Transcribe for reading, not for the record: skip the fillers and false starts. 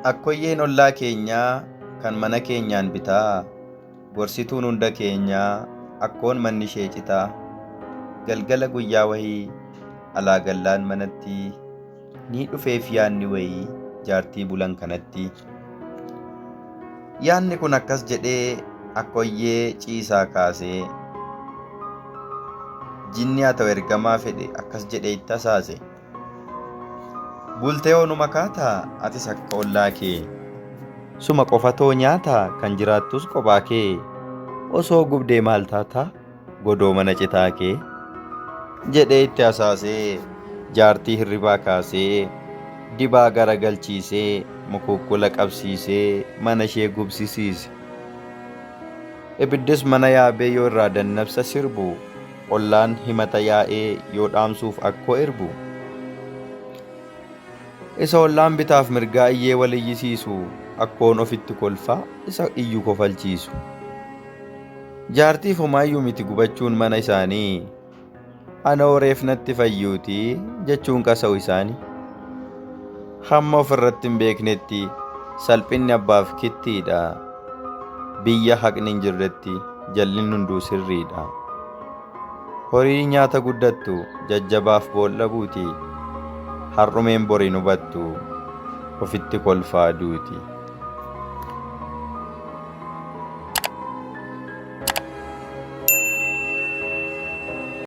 Akkoyyeen ollaa keenyaa kan mana keenyaan bitaa, gorsituun hunda keenyaa akkoon manni ishee citaa. Galgala guyyaa wayii alaa gallaan manatti, ni dhufeef yaadni wayii jaartii bulan kanatti. Yaadni kun akkas jedhee akkoyyee ciisaa kaasee, jinni haa ta'u ergamaa fedhe akkas jedhee itti hasaase. Bultee oonuma kaataa atis akka ollaa kee, suma qofatoo nyaataa kan jiraattus kophaa kee. Osoo gubdee maal taataa godoo mana citaa kee jedhee itti hasaasee. Jaartii hirribaa kaasee, dibaa garagalchiisee, mukukkula qabsiisee mana ishee gubsisiise. Ibiddis mana yaabee yoo irraa dannabsa sirbu, ollaan himata yaa'ee yoo dhaamsuuf akkoo erbu. Isa ollaan bitaaf mirgaa iyyee wal iyyisiisu, akkoon ofitti kolfaa isa iyyuu kofalchiisu. Jaartiif homaayyuu miti gubachuun mana isaanii, ana horeef natti fayyuutii jechuun qasa'u isaanii. Hamma ofirratti hin beeknetti salphinni abbaaf kittiidha, biyya haqni hin jirretti jal'inni hunduu sirriidha. Horii nyaata guddattu jajjabaaf boolla buuti, har'umeen boriin hubattu ofitti kolfaa duuti.